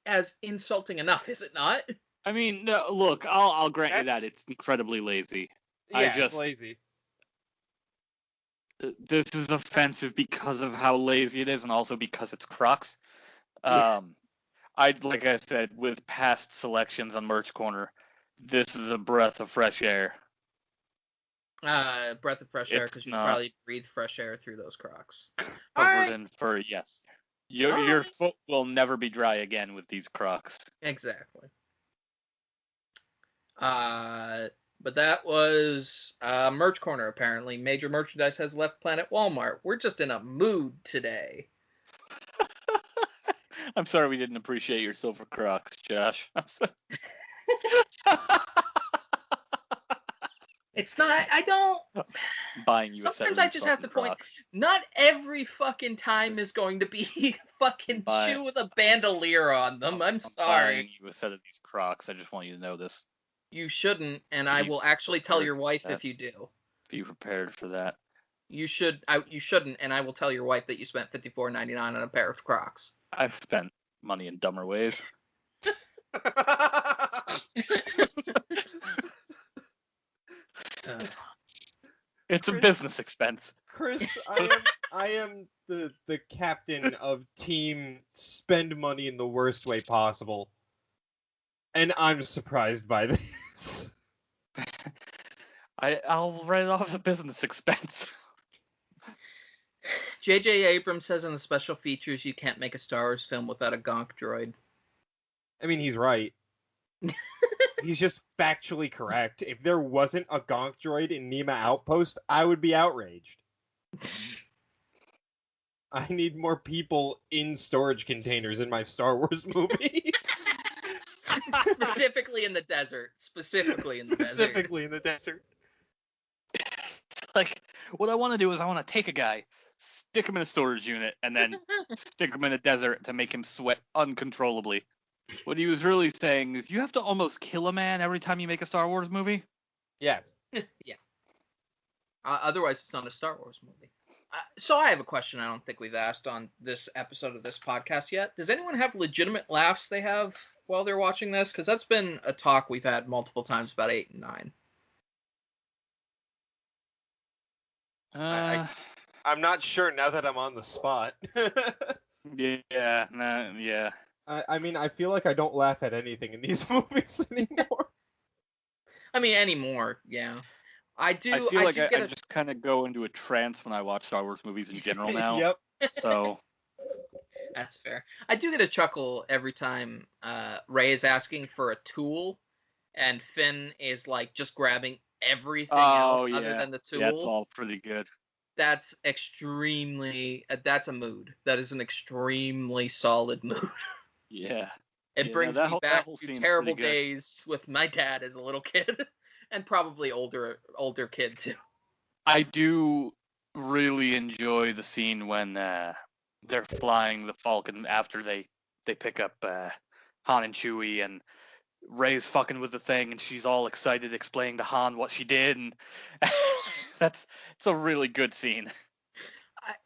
as insulting enough, is it not? I mean, no, look, I'll grant you that That's- it's incredibly lazy. Yeah, it's lazy. This is offensive because of how lazy it is, and also because it's Crocs. Yeah. Like I said, with past selections on Merch Corner, this is a breath of fresh air. Breath of fresh air, It's because you not. probably breathe fresh air through those Crocs. Covered in fur, yes. Your Alright. foot will never be dry again with these Crocs. Exactly. But that was Merch Corner, apparently. Major merchandise has left Planet Walmart. We're just in a mood today. I'm sorry we didn't appreciate your silver Crocs, Josh. I'm sorry. It's not, I don't, Buying you sometimes a I just have to point, Crocs. not every fucking time is going to be a fucking shoe with a bandolier on them. I'm sorry. Buying you a set of these Crocs. I just want you to know this. You shouldn't, and I will actually tell your wife if you do. Be prepared for that. You shouldn't, and I will tell your wife that you spent $54.99 on a pair of Crocs. I've spent money in dumber ways. It's a business expense. Chris, I am the captain of team spend money in the worst way possible. And I'm surprised by this. I'll write off a business expense. J.J. Abrams says in the special features you can't make a Star Wars film without a gonk droid. I mean, he's right. He's just factually correct. If there wasn't a gonk droid in Nema Outpost, I would be outraged. I need more people in storage containers in my Star Wars movie. Specifically in the desert. Specifically in the desert. Like, what I want to do is I want to take a guy, stick him in a storage unit, and then stick him in a desert to make him sweat uncontrollably. What he was really saying is you have to almost kill a man every time you make a Star Wars movie? Yes. Yeah. Otherwise, it's not a Star Wars movie. So I have a question I don't think we've asked on this episode of this podcast yet. Does anyone have legitimate laughs they have while they're watching this? Because that's been a talk we've had multiple times about 8 and 9. I'm not sure now that I'm on the spot. Yeah. I mean, I feel like I don't laugh at anything in these movies anymore. I mean, anymore, yeah. I do. I feel like I just kind of go into a trance when I watch Star Wars movies in general now. Yep. So. That's fair. I do get a chuckle every time Rey is asking for a tool, and Finn is like just grabbing everything else other than the tool. Yeah, it's all pretty good. That's extremely. That's a mood. That is an extremely solid mood. Yeah. It brings me back to terrible days with my dad as a little kid, and probably older kid too. I do really enjoy the scene when they're flying the Falcon after they pick up Han and Chewie, and Rey's fucking with the thing, and she's all excited explaining to Han what she did, and it's a really good scene.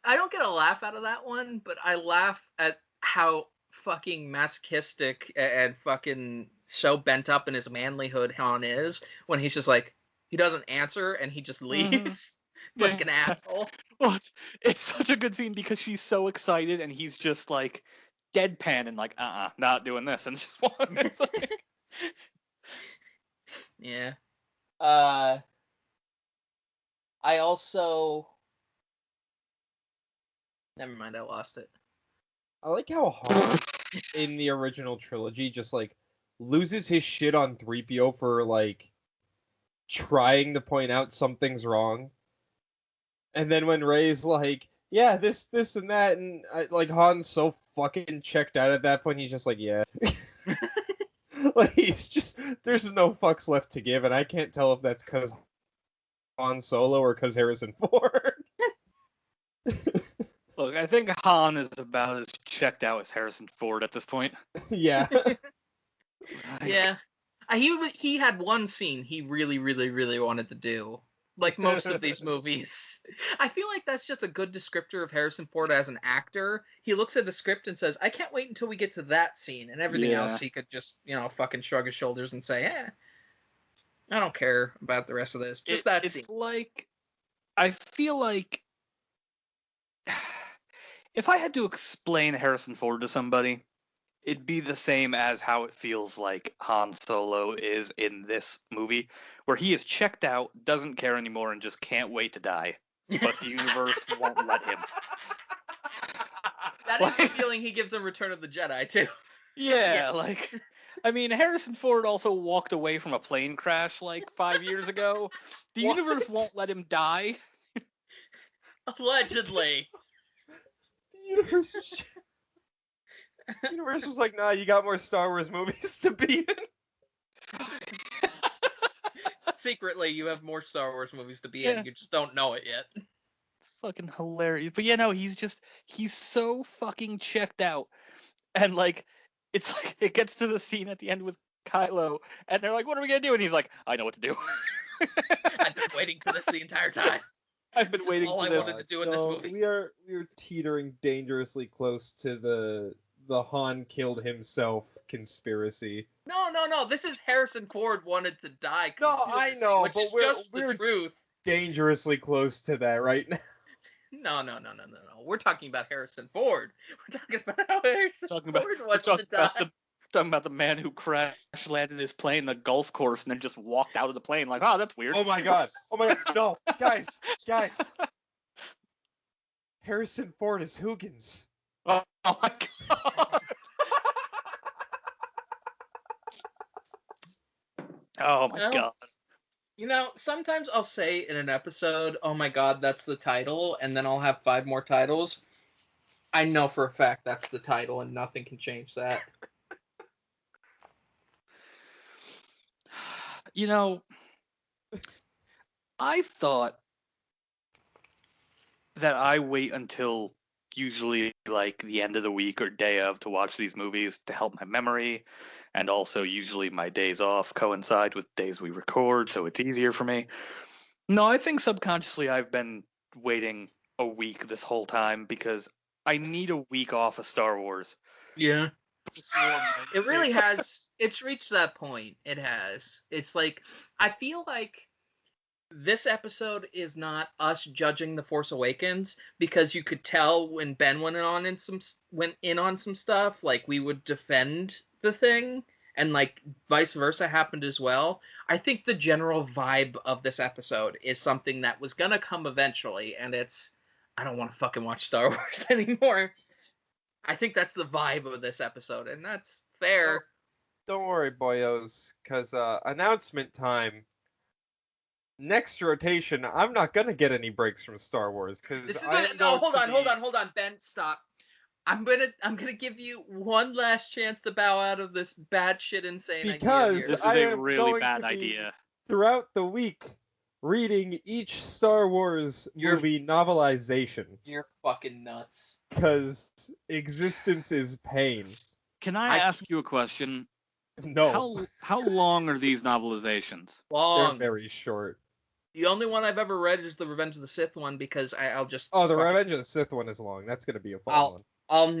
I don't get a laugh out of that one, but I laugh at how fucking masochistic and fucking so bent up in his manlyhood Han is when he's just like, he doesn't answer and he just leaves like an asshole. Well, it's such a good scene because she's so excited and he's just like deadpan and like, not doing this, and just walking. Yeah. I also. Never mind, I lost it. I like how Han in the original trilogy just like loses his shit on 3PO for like trying to point out something's wrong. And then when Rey's like, yeah, this and that, and like Han's so fucking checked out at that point, he's just like, yeah. Like he's just, there's no fucks left to give, and I can't tell if that's because Han Solo or because Harrison Ford. Look, I think Han is about as checked out as Harrison Ford at this point. Yeah. Yeah. He had one scene he really, really, really wanted to do. Like most of these movies. I feel like that's just a good descriptor of Harrison Ford as an actor. He looks at the script and says, I can't wait until we get to that scene. And everything else he could just, fucking shrug his shoulders and say, I don't care about the rest of this. Just that scene. It's like, I feel like if I had to explain Harrison Ford to somebody, it'd be the same as how it feels like Han Solo is in this movie, where he is checked out, doesn't care anymore, and just can't wait to die. But the universe won't let him. That is the feeling he gives in Return of the Jedi, too. Yeah, like, I mean, Harrison Ford also walked away from a plane crash like 5 years ago. The universe won't let him die. Allegedly. The universe was like, nah, you got more Star Wars movies to be in. Secretly, you have more Star Wars movies to be in. You just don't know it yet. It's fucking hilarious. But he's so fucking checked out. And like, it's like, it gets to the scene at the end with Kylo, and they're like, what are we gonna do? And he's like, I know what to do. I've been waiting for this the entire time. I've been waiting for this. All I wanted to do in this movie. We are teetering dangerously close to the Han killed himself conspiracy. No. This is Harrison Ford wanted to die. No, I know, which but is just the we're truth. dangerously close to that right now. No. We're talking about Harrison Ford. We're talking about how Harrison Ford wants to die. Talking about the man who crash landed his plane in the golf course and then just walked out of the plane like, oh, that's weird. Oh my god. No, guys. Harrison Ford is Hoogenz. Oh my god. Oh my god. You know, sometimes I'll say in an episode, oh my god, that's the title, and then I'll have 5 more titles. I know for a fact that's the title, and nothing can change that. You know, I thought that I wait until usually like the end of the week or day of to watch these movies to help my memory, and also usually my days off coincide with days we record, so it's easier for me. No, I think subconsciously I've been waiting a week this whole time because I need a week off of Star Wars. Yeah. It really has. It's reached that point. It has. It's like, I feel like this episode is not us judging The Force Awakens, because you could tell when Ben went in on some stuff, like we would defend the thing, and like vice versa happened as well. I think the general vibe of this episode is something that was gonna come eventually, and it's, I don't want to fucking watch Star Wars anymore. I think that's the vibe of this episode, and that's fair. Don't worry, boyos, because announcement time. Next rotation, I'm not gonna get any breaks from Star Wars because hold on, Ben, stop. I'm gonna give you one last chance to bow out of this batshit insane idea. Because this is a really bad idea. Throughout the week, reading each Star Wars movie novelization. You're fucking nuts. Because existence is pain. Can I ask you a question? No. How long are these novelizations? Long. They're very short. The only one I've ever read is the Revenge of the Sith one, because I'll just... Oh, the Revenge of the Sith one is long. That's going to be a fun one. I'll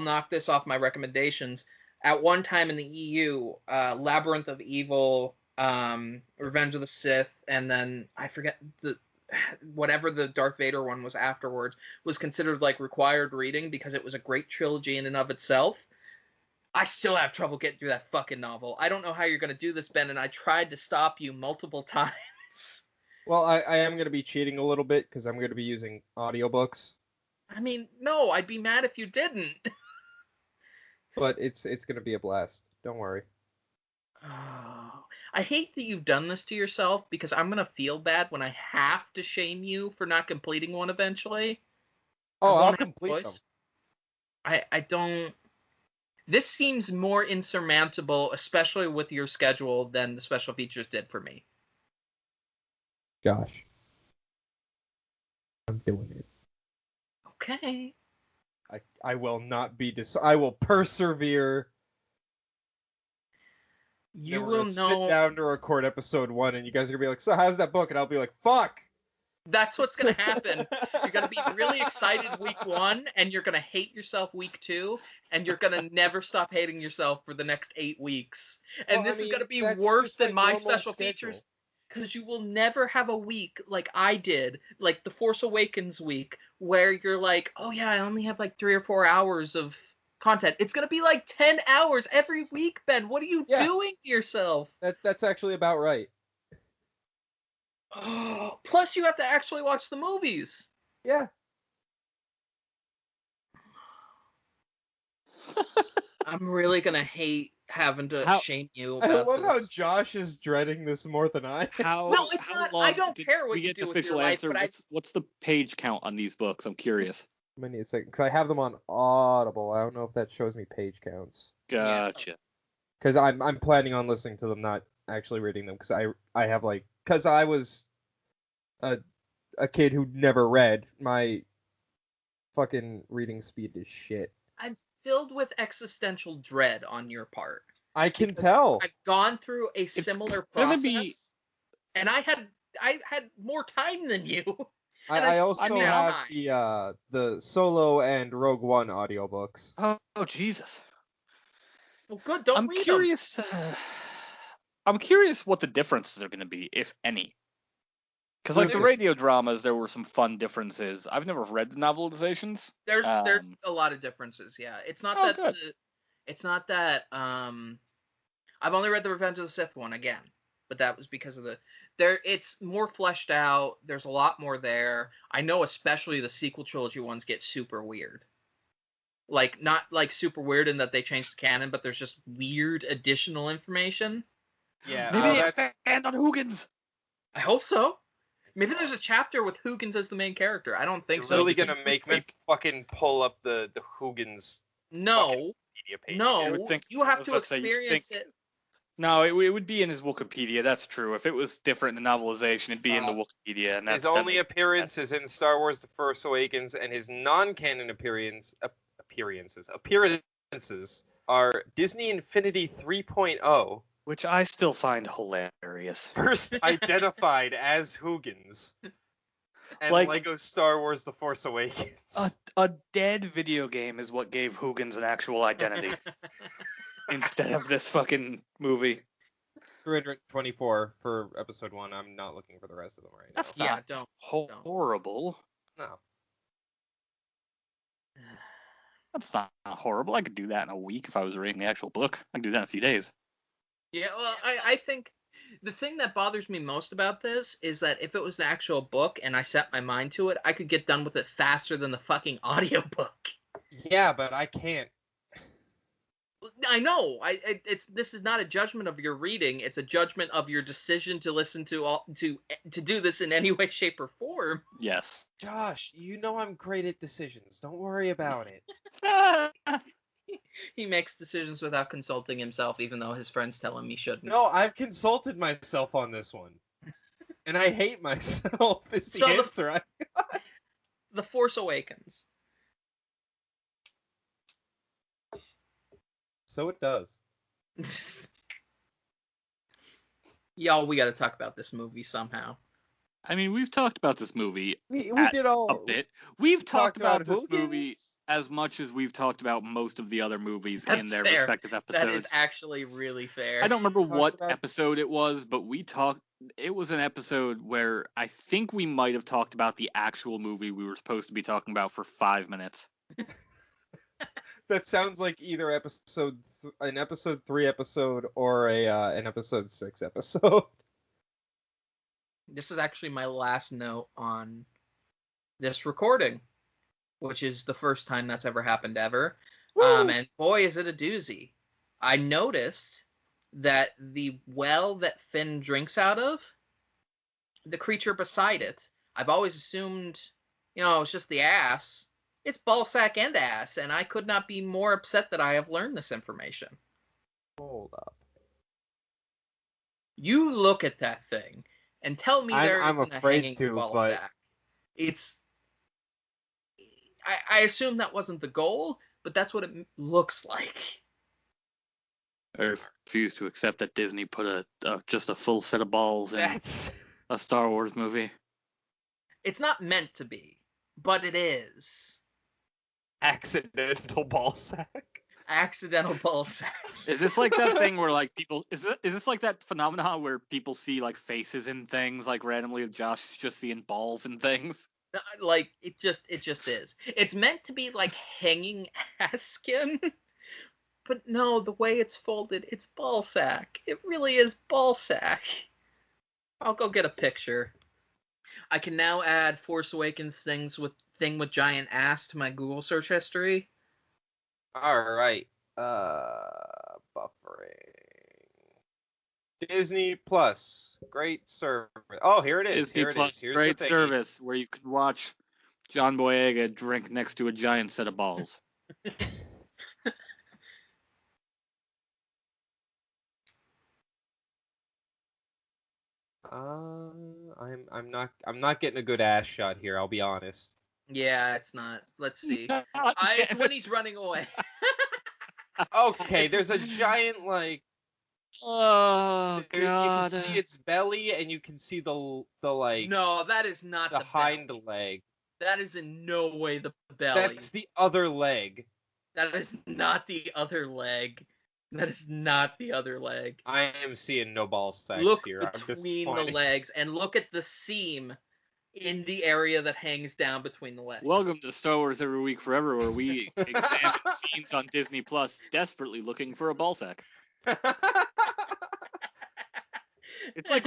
knock this off my recommendations. At one time in the EU, Labyrinth of Evil, Revenge of the Sith, and then I forget whatever the Darth Vader one was afterwards, was considered like required reading because it was a great trilogy in and of itself. I still have trouble getting through that fucking novel. I don't know how you're going to do this, Ben, and I tried to stop you multiple times. Well, I am going to be cheating a little bit because I'm going to be using audiobooks. I mean, no, I'd be mad if you didn't. But it's going to be a blast. Don't worry. Oh, I hate that you've done this to yourself, because I'm going to feel bad when I have to shame you for not completing one eventually. Oh, I'll complete them. I don't... This seems more insurmountable, especially with your schedule, than the special features did for me. Josh. I'm doing it. Okay. I will not be I will persevere. You will know. Sit down to record episode 1, and you guys are gonna be like, "So how's that book?" And I'll be like, "Fuck." That's what's gonna happen. You're gonna be really excited week 1, and you're gonna hate yourself week 2, and you're gonna never stop hating yourself for the next 8 weeks. And this is gonna be worse than my special features. Because you will never have a week like I did, like the Force Awakens week, where you're like, oh yeah, I only have like 3 or 4 hours of content. It's going to be like 10 hours every week, Ben. What are you doing to yourself? That's actually about right. Plus, you have to actually watch the movies. Yeah. I'm really going to hate having to shame you about this. I love how Josh is dreading this more than I. No, it's not. I don't care what you do with your life, but what's the page count on these books? I'm curious. I need a second, because I have them on Audible. I don't know if that shows me page counts. Gotcha. Because I'm planning on listening to them, not actually reading them. Because I have because I was a kid who never read. My fucking reading speed is shit. I'm filled with existential dread on your part. I can tell. I've gone through a similar process, and I had more time than you. I also have the Solo and Rogue One audiobooks. Oh Jesus. Well, good. Don't read curious. I'm curious what the differences are going to be, if any. Because like the radio dramas, there were some fun differences. I've never read the novelizations. There's a lot of differences. Yeah, it's not that. I've only read the Revenge of the Sith one again, but that was because of it's more fleshed out. There's a lot more there. I know, especially the sequel trilogy ones get super weird. Like, not like super weird in that they changed the canon, but there's just weird additional information. Yeah. Maybe they expand on Hoogenz. I hope so. Maybe there's a chapter with Hoogenz as the main character. I don't think You're so. really gonna make me fucking pull up the Hoogenz. No. Page. No. You have to experience it. No, it would be in his Wikipedia. That's true. If it was different in the novelization, it'd be in the Wikipedia. And his only appearance is in Star Wars: The Force Awakens, and his non-canon appearances are Disney Infinity 3.0. Which I still find hilarious. First identified as Hoogenz. And like, Lego Star Wars: The Force Awakens. A dead video game is what gave Hoogenz an actual identity. Instead of this fucking movie. 324 for episode 1. I'm not looking for the rest of them right now. That's not horrible. No. That's not horrible. I could do that in a week if I was reading the actual book. I could do that in a few days. Yeah, well, I think the thing that bothers me most about this is that if it was an actual book and I set my mind to it, I could get done with it faster than the fucking audiobook. Yeah, but I can't. I know. This is not a judgment of your reading. It's a judgment of your decision to listen to do this in any way, shape, or form. Yes. Josh, you know I'm great at decisions. Don't worry about it. He makes decisions without consulting himself, even though his friends tell him he shouldn't. No, I've consulted myself on this one. And I hate myself is the answer I got. The Force Awakens. So it does. Y'all, we got to talk about this movie somehow. I mean, we've talked about this movie we did all a bit. We've talked about this Hoogenz? movie as much as we've talked about most of the other movies in their respective episodes. That is actually really fair. I don't remember what episode it was, but it was an episode where I think we might have talked about the actual movie we were supposed to be talking about for 5 minutes. That sounds like either an episode 3 episode or an episode 6 episode. This is actually my last note on this recording, which is the first time that's ever happened ever. And boy, is it a doozy. I noticed that the well that Finn drinks out of, the creature beside it, I've always assumed, it's just the ass. It's ballsack and ass, and I could not be more upset that I have learned this information. Hold up. You look at that thing and tell me there isn't a hanging ballsack. It's... I assume that wasn't the goal, but that's what it looks like. I refuse to accept that Disney put just a full set of balls in a Star Wars movie. It's not meant to be, but it is. Accidental ballsack. Accidental ballsack. Is this like that thing where like people? Is this like that phenomenon where people see like faces in things, like randomly? Josh is just seeing balls in things. Like it just is. It's meant to be like hanging ass skin, but no, the way it's folded, it's ballsack. It really is ballsack. I'll go get a picture. I can now add Force Awakens thing with giant ass to my Google search history. Alright. Buffering. Disney Plus. Great service. Oh, here it is. Disney Plus. Great service where you can watch John Boyega drink next to a giant set of balls. I'm not getting a good ass shot here, I'll be honest. Yeah, it's not. Let's see. It's when he's running away. Okay, there's a giant like. Oh God! You can see its belly, and you can see the like. No, that is not the hind belly. leg. That is in no way the belly. That's the other leg. That is not the other leg. That is not the other leg. I am seeing no ball sacks Look here. between the legs and look at the seam in the area that hangs down between the legs. Welcome to Star Wars Every Week Forever, where we examine scenes on Disney Plus desperately looking for a ball sack. It's like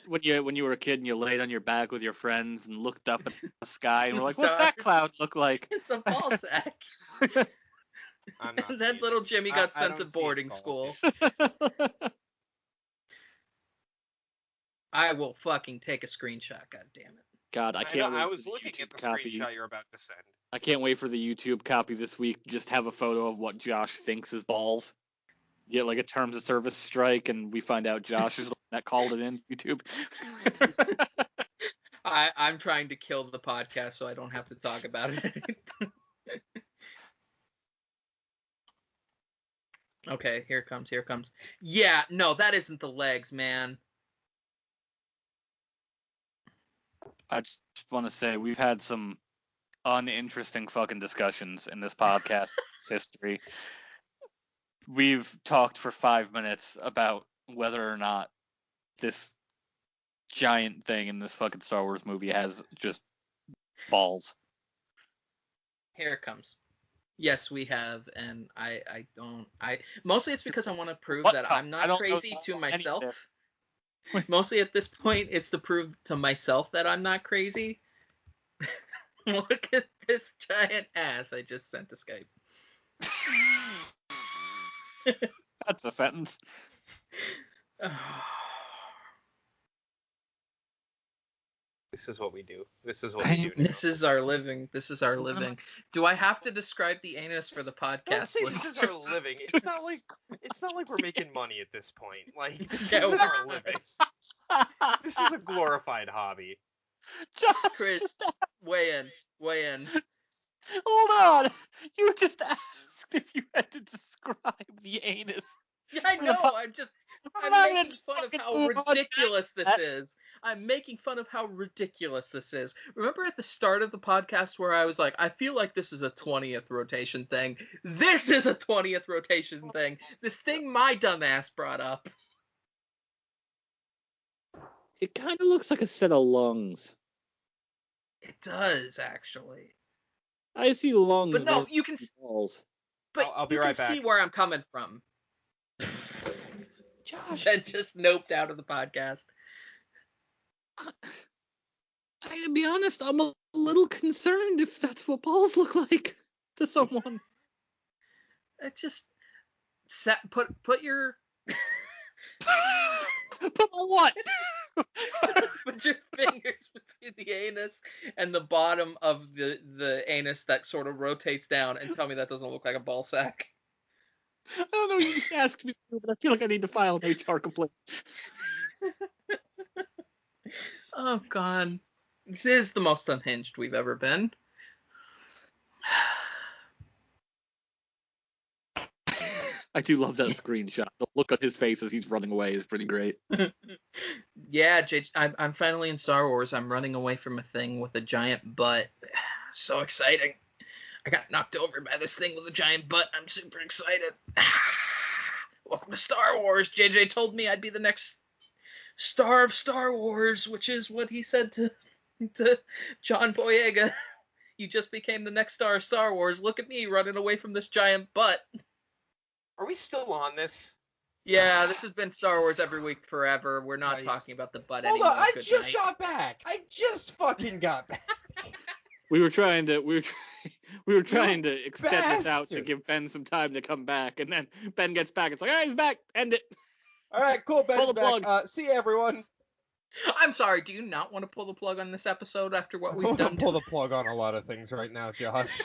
when you were a kid and you laid on your back with your friends and looked up at the sky and were like, "What's that cloud look like?" It's a ball sack. And then little Jimmy got sent to boarding school. I will fucking take a screenshot. God damn it. God, I can't. I was looking at the screenshot you're about to send. I can't wait for the YouTube copy this week. Just have a photo of what Josh thinks is balls. Get like a terms of service strike, and we find out Josh is the one that called it in YouTube. I'm trying to kill the podcast so I don't have to talk about it. Okay, here it comes. Yeah, no, that isn't the legs, man. I just want to say we've had some uninteresting fucking discussions in this podcast history. We've talked for 5 minutes about whether or not this giant thing in this fucking Star Wars movie has just balls. Here it comes. Yes, we have, and I don't. Mostly it's because I want to prove that I'm not crazy to myself. Mostly at this point, it's to prove to myself that I'm not crazy. Look at this giant ass I just sent to Skype. That's a sentence. This is what we do. This is our living. Do I have to describe the anus for the podcast? Don't say this is our living. It's not like we're making money at this point. Like, this is our living. This is a glorified hobby. Josh, Chris, weigh in. Hold on. You just asked if you had to describe the anus. Yeah, I know. I'm making fun of how ridiculous this is. I'm making fun of how ridiculous this is. Remember at the start of the podcast where I was like, I feel like this is a 20th rotation thing. This is a 20th rotation thing. This thing my dumbass brought up. It kind of looks like a set of lungs. It does, actually. I see lungs. But no, you can. Balls. But I'll be right back. See where I'm coming from. Josh. That just noped out of the podcast. I gotta be honest, I'm a little concerned if that's what balls look like to someone. It just put your put on what? Put your fingers between the anus and the bottom of the anus that sort of rotates down and tell me that doesn't look like a ball sack. I don't know, you just asked me, but I feel like I need to file an HR complaint. Oh, God. This is the most unhinged we've ever been. I do love that screenshot. The look on his face as he's running away is pretty great. Yeah, I'm finally in Star Wars. I'm running away from a thing with a giant butt. So exciting. I got knocked over by this thing with a giant butt. I'm super excited. Welcome to Star Wars. JJ told me I'd be the next star of Star Wars, which is what he said to John Boyega. You just became the next star of Star Wars. Look at me running away from this giant butt. Are we still on this? Yeah, this has been Star Wars Every Week Forever. We're not talking about the butt anymore. Hold on, I just got back. I just fucking got back. We were trying to extend this out to give Ben some time to come back, and then Ben gets back. It's like, all right, he's back. End it. All right, cool. Ben's back. See you, everyone. I'm sorry. Do you not want to pull the plug on this episode after what we've done? Pull the plug on a lot of things right now, Josh.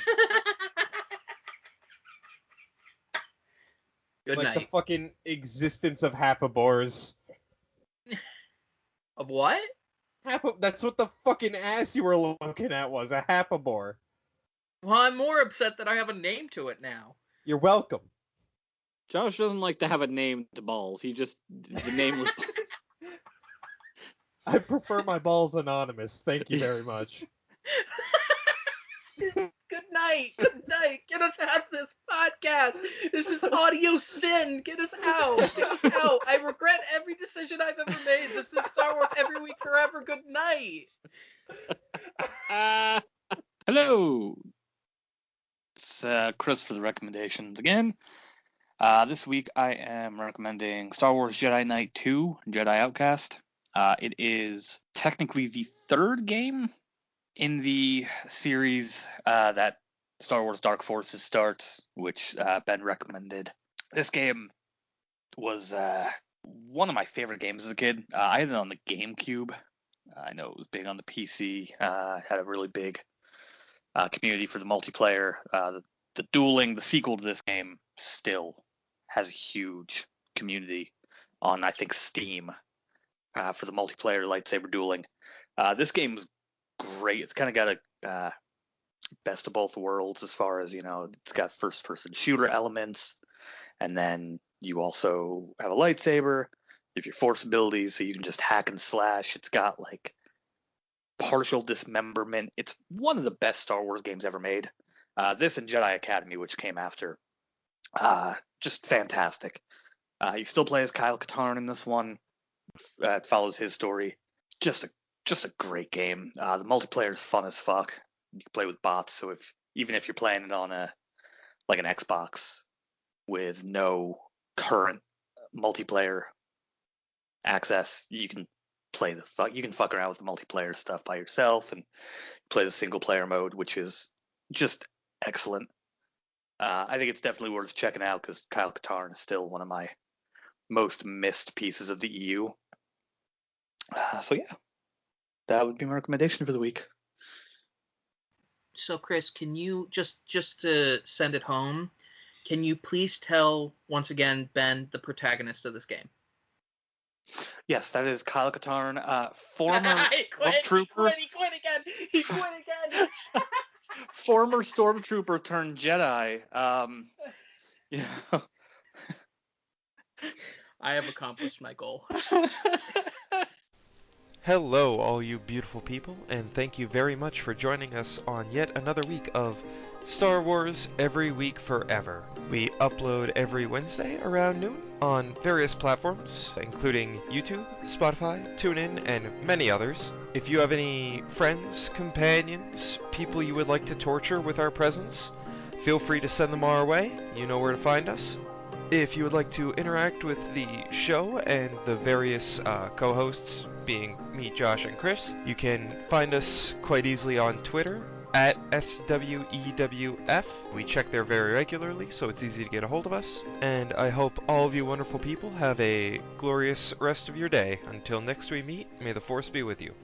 Good like night. The fucking existence of hapabores. Of what? That's what the fucking ass you were looking at was, a hapabore. Well, I'm more upset that I have a name to it now. You're welcome. Josh doesn't like to have a name to balls. The name was... I prefer my balls anonymous. Thank you very much. Good night. night. Good night. Get us out of this podcast. This is audio sin. Get us out. Get us out. I regret every decision I've ever made. This is Star Wars every week forever. Good night. Hello. It's Chris for the recommendations again. This week I am recommending Star Wars Jedi Knight 2, Jedi Outcast. It is technically the third game in the series that Star Wars Dark Forces starts, which Ben recommended. This game was one of my favorite games as a kid. I had it on the GameCube. I know it was big on the PC. Had a really big community for the multiplayer. The dueling, the sequel to this game, still has a huge community on, I think, Steam for the multiplayer lightsaber dueling. This game was great. It's kind of got a best of both worlds as far as, it's got first-person shooter elements, and then you also have a lightsaber. You have your force abilities, so you can just hack and slash. It's got, partial dismemberment. It's one of the best Star Wars games ever made. This and Jedi Academy, which came after, just fantastic. You still play as Kyle Katarn in this one. It follows his story. Just a great game. The multiplayer is fun as fuck. You can play with bots, so even if you're playing it on an Xbox with no current multiplayer access, you can fuck around with the multiplayer stuff by yourself and play the single player mode, which is just excellent. I think it's definitely worth checking out because Kyle Katarn is still one of my most missed pieces of the EU. So yeah, that would be my recommendation for the week. So Chris, can you just to send it home, can you please tell once again Ben the protagonist of this game? Yes, that is Kyle Katarn, former Stormtrooper. He quit again. Former Stormtrooper turned Jedi. I have accomplished my goal. Hello, all you beautiful people, and thank you very much for joining us on yet another week of Star Wars Every Week Forever. We upload every Wednesday around noon on various platforms, including YouTube, Spotify, TuneIn, and many others. If you have any friends, companions, people you would like to torture with our presence, feel free to send them our way. You know where to find us. If you would like to interact with the show and the various co-hosts, being me, Josh, and Chris, you can find us quite easily on Twitter at SWEWF. We check there very regularly, so it's easy to get a hold of us. And I hope all of you wonderful people have a glorious rest of your day. Until next we meet, may the Force be with you.